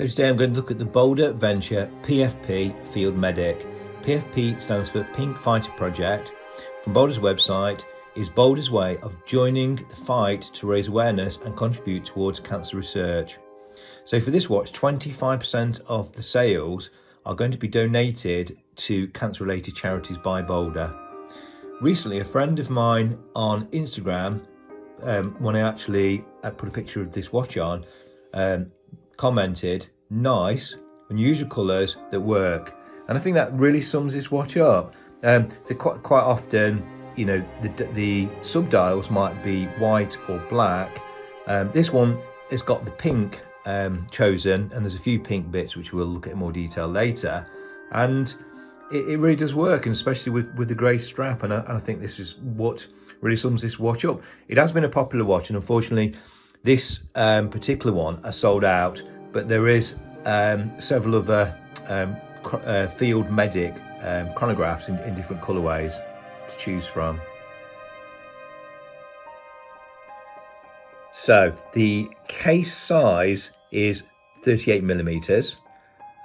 So today I'm going to look at the BOLDR Venture PFP Field Medic. PFP stands for Pink Fighter Project. From BOLDR's website is BOLDR's way of joining the fight to raise awareness and contribute towards cancer research. So for this watch, 25% of the sales are going to be donated to cancer-related charities by BOLDR. Recently, a friend of mine on Instagram, when I actually put a picture of this watch on, commented, "Nice, unusual colours that work." And I think that really sums this watch up. So quite often, you know, the subdials might be white or black. This one has got the pink chosen, and there's a few pink bits which we'll look at in more detail later. And it really does work, and especially with the grey strap. And I think this is what really sums this watch up. It has been a popular watch, and unfortunately, this particular one are sold out, but there is several other Field Medic chronographs in different colourways to choose from. So the case size is 38mm,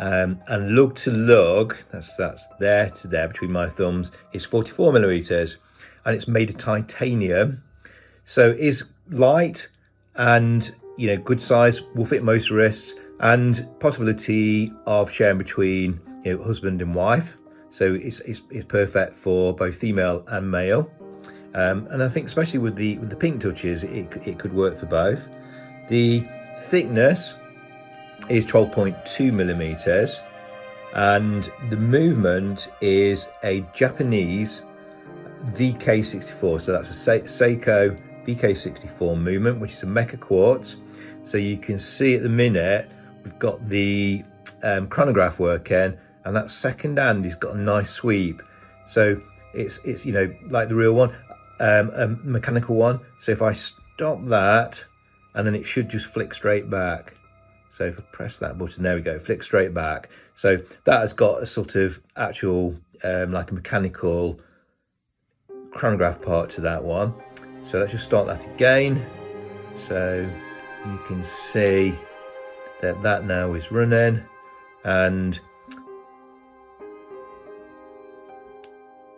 and lug to lug, that's there to there between my thumbs, is 44mm, and it's made of titanium, so it is light and, you know, good size, will fit most wrists, and possibility of sharing between, you know, husband and wife. So it's perfect for both female and male, and I think especially with the pink touches, it could work for both. The thickness is 12.2mm, and the movement is a Japanese VK64. So that's a Seiko VK64 movement, which is a mecha quartz. So you can see at the minute we've got the chronograph working, and that second hand has got a nice sweep. So it's you know, like the real one, a mechanical one. So if I stop that, and then it should just flick straight back. So if I press that button, there we go, flick straight back. So that has got a sort of actual like a mechanical chronograph part to that one. So let's just start that again. So you can see that now is running, and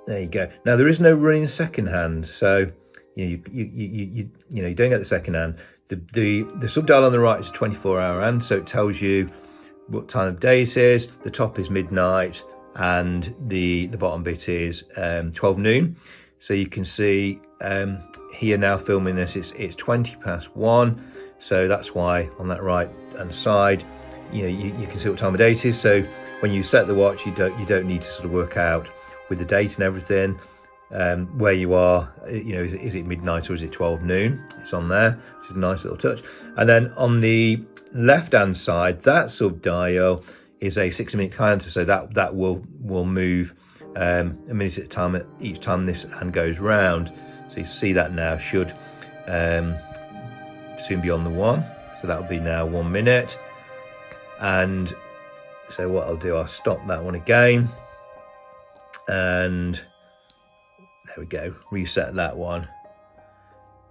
there you go. Now there is no running second hand, so you know, you don't get the second hand. The subdial on the right is a 24-hour hand, so it tells you what time of day it is. The top is midnight, and the bottom bit is 12 noon. So you can see here now filming this, it's 1:20. So that's why on that right hand side, you know, you can see what time of day it is. So when you set the watch, you don't need to sort of work out with the date and everything where you are. You know, is it midnight or is it 12 noon? It's on there, which is a nice little touch. And then on the left hand side, that subdial is a 60-minute counter, so that will move a minute at a time each time this hand goes round. So you see that now should soon be on the one. So that will be now 1 minute. And so what I'll do, I'll stop that one again, and there we go, reset that one.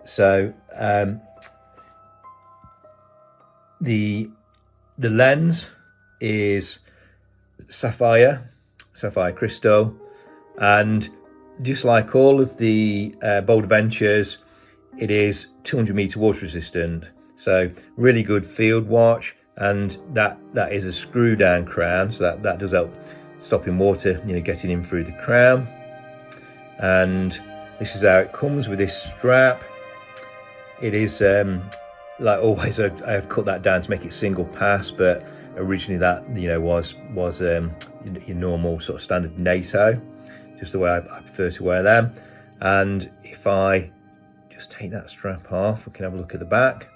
So the lens is sapphire crystal, and just like all of the BOLDR Ventures, it is 200-meter water resistant. So really good field watch, and that is a screw down crown, so that does help stopping water, you know, getting in through the crown. And this is how it comes with this strap. It is like always, I have cut that down to make it single pass, but originally that, you know, was your normal sort of standard NATO, just the way I prefer to wear them. And if I just take that strap off, we can have a look at the back.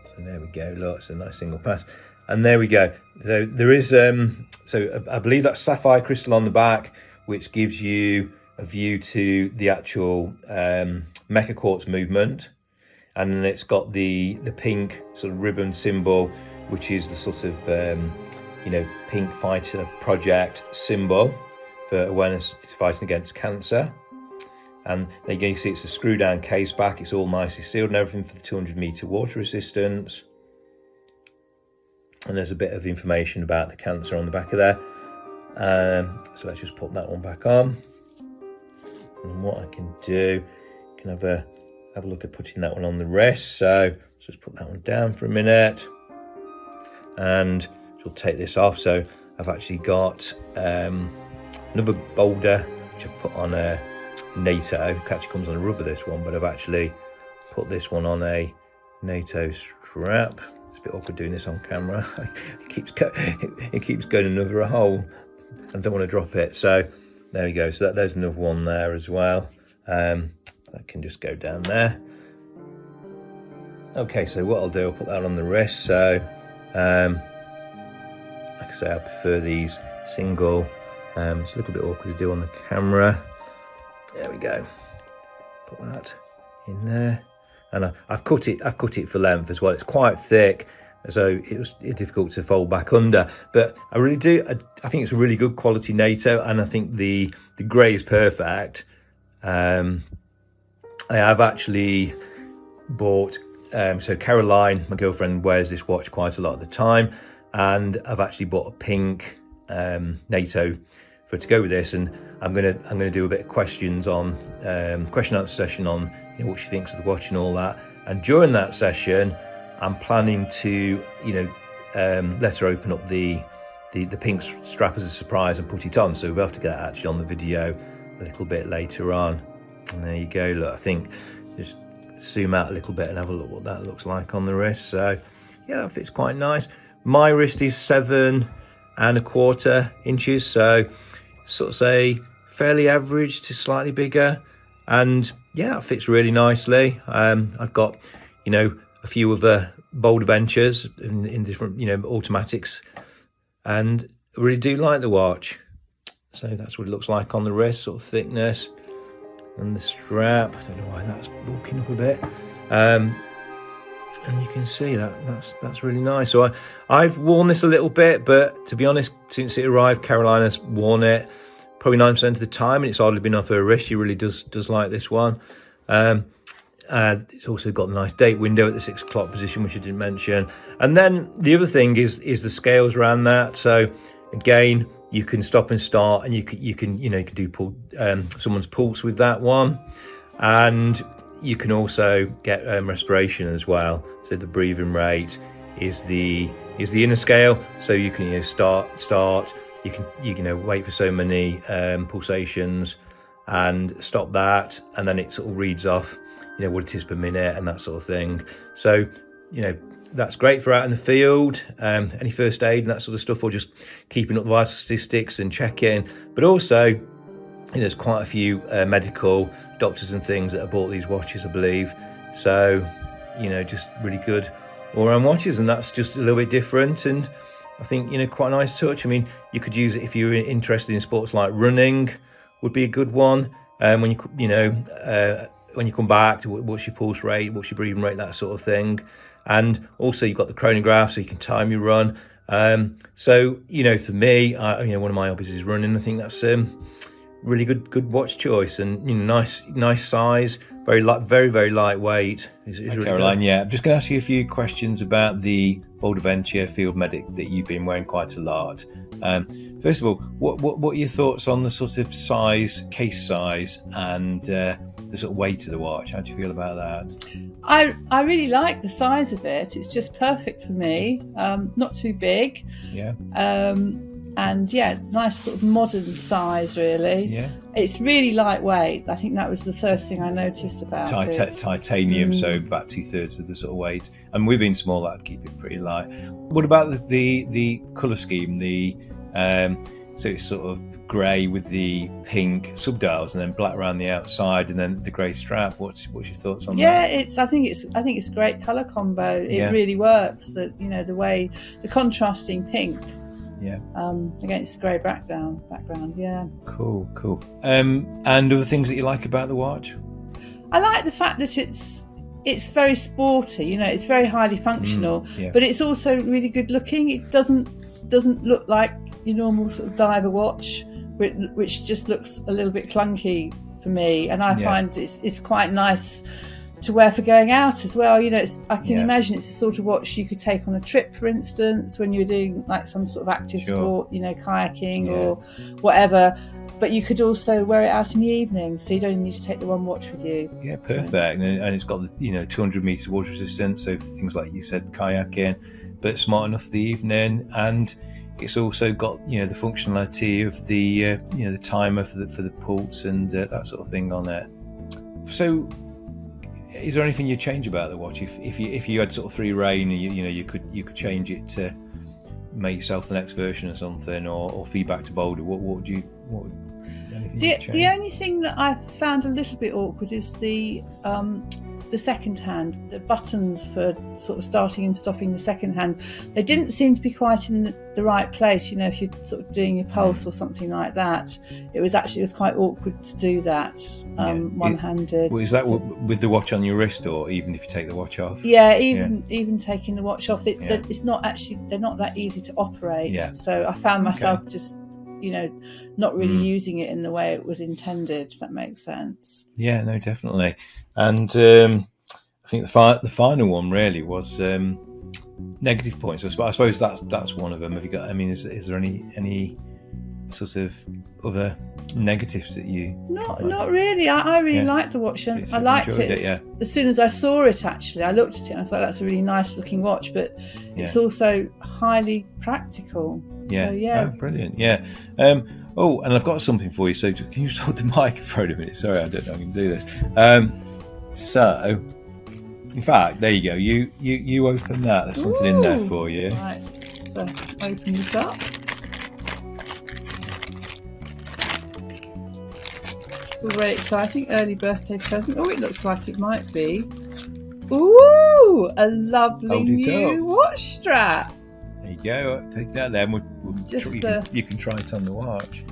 So there we go, look, it's a nice single pass. And there we go. So there is, so I believe that's sapphire crystal on the back, which gives you a view to the actual mecha quartz movement. And then it's got the pink sort of ribbon symbol, which is the sort of, you know, Pink Fighter Project symbol for awareness fighting against cancer. And there you can see it's a screw down case back. It's all nicely sealed and everything for the 200-meter water resistance. and there's a bit of information about the cancer on the back of there. So let's just put that one back on. And what I can do, I can have a look at putting that one on the wrist. So let's just put that one down for a minute, and we'll take this off. So I've actually got another BOLDR which I've put on a NATO. It actually comes on a rubber, this one, but I've actually put this one on a NATO strap. It's a bit awkward doing this on camera. it keeps going another hole. I don't want to drop it. So there we go. So there's another one there as well. That can just go down there. Okay, so what I'll do, I'll put that on the wrist. So like I say, I prefer these single. It's a little bit awkward to do on the camera. There we go. Put that in there, and I've cut it for length as well. It's quite thick, so it was difficult to fold back under. But I really do. I think it's a really good quality NATO, and I think the grey is perfect. I have actually bought. So Caroline, my girlfriend, wears this watch quite a lot of the time, and I've actually bought a pink NATO for her to go with this, and I'm gonna do a bit of questions on question answer session on what she thinks of the watch and all that. And during that session, I'm planning to let her open up the pink strap as a surprise and put it on. So we'll have to get that actually on the video a little bit later on. And there you go. Look, I think just zoom out a little bit and have a look what that looks like on the wrist. So yeah, that fits quite nice. My wrist is 7¼ inches, so sort of say fairly average to slightly bigger, and yeah, it fits really nicely. I've got a few other BOLDR Ventures in different automatics, and I really do like the watch. So that's what it looks like on the wrist, sort of thickness, and the strap. I don't know why that's bulking up a bit, and you can see that's really nice. So I've worn this a little bit, but to be honest, since it arrived, Carolina's worn it probably 9% of the time, and it's hardly been off her wrist. She really does like this one. It's also got a nice date window at the 6 o'clock position, which I didn't mention. And then the other thing is the scales around that. So again, you can stop and start, and you can do someone's pulse with that one, and you can also get respiration as well. So the breathing rate is the inner scale. So you can start. You can wait for so many pulsations and stop that, and then it sort of reads off what it is per minute and that sort of thing. So that's great for out in the field, any first aid and that sort of stuff, or just keeping up the vital statistics and checking. But also there's quite a few medical doctors and things that have bought these watches, I believe. So just really good all-round watches, and that's just a little bit different, and I think quite a nice touch. I mean, you could use it if you're interested in sports like running, would be a good one. When you come back, to what's your pulse rate, what's your breathing rate, that sort of thing. And also you've got the chronograph, so you can time your run. So for me, one of my hobbies is running. I think that's really good watch choice, and nice size, very very lightweight. Is really Caroline, good. Yeah, I'm just going to ask you a few questions about the BOLDR Venture Field Medic that you've been wearing quite a lot. First of all, what are your thoughts on the sort of case size, and the sort of weight of the watch? How do you feel about that? I really like the size of it. It's just perfect for me. Not too big. Yeah. And yeah, nice sort of modern size, really. Yeah. It's really lightweight. I think that was the first thing I noticed about it. Titanium, so about 2/3 of the sort of weight. And we've been small, that'd keep it pretty light. What about the colour scheme? So it's sort of grey with the pink subdials, and then black around the outside, and then the grey strap. What's your thoughts on that? Yeah, I think it's a great colour combo. It really works. That the way the contrasting pink. Yeah. Against grey background. Yeah. Cool. And other things that you like about the watch? I like the fact that it's very sporty. It's very highly functional, but it's also really good looking. It doesn't look like your normal sort of diver watch, which just looks a little bit clunky for me. And I find it's quite nice to wear for going out as well. You know, I can imagine it's the sort of watch you could take on a trip, for instance, when you're doing like some sort of active sport, you know, kayaking or whatever. But you could also wear it out in the evening, so you don't need to take the one watch with you. Yeah, perfect. So. And it's got the 200 meter water resistance, so things like you said, kayaking, but smart enough for the evening, and it's also got the functionality of the the timer for the pulse and that sort of thing on there. So, is there anything you'd change about the watch if you had sort of free reign and you could change it to make yourself the next version or something, or feedback to BOLDR? What would the only thing that I found a little bit awkward is the second hand, the buttons for sort of starting and stopping the second hand. They didn't seem to be quite in the right place. You know, if you're sort of doing your pulse or something like that, it was quite awkward to do that one-handed. Is that with the watch on your wrist, or even if you take the watch off? Yeah, even taking the watch off, it's not actually, they're not that easy to operate. Yeah. So I found myself just not really using it in the way it was intended, if that makes sense. Yeah, no, definitely. And I think the final one really was negative points. I suppose that's one of them. Have you got? I mean, is there any sort of other negatives that you? Not really. I really liked the watch, and I liked it. As soon as I saw it, actually, I looked at it and I thought that's a really nice looking watch, but it's also highly practical. Yeah. So, Oh, brilliant. Yeah. Oh, and I've got something for you. So can you just hold the microphone a minute? Sorry, I don't know if I can do this. So, in fact, there you go. You open that. There's something in there for you. Right. So open this up. Very exciting early birthday present. Oh, it looks like it might be. Ooh, a lovely new watch strap. There you go. Take that then. You can try it on the watch.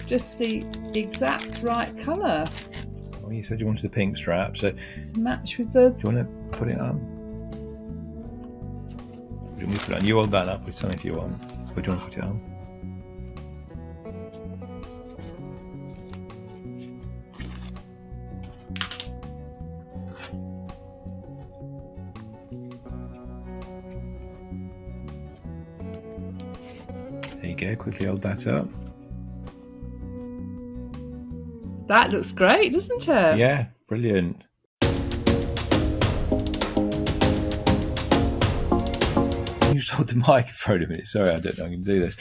Just the exact right colour. Well, you said you wanted the pink strap, so match with the. Do you want to put it on? Do you want me to put it on? You hold that up. Tell me if you want. Or do you want to put it on? There you go. Quickly hold that up. That looks great, doesn't it? Yeah, brilliant. You just hold the microphone a minute. Sorry, I don't know if I can do this.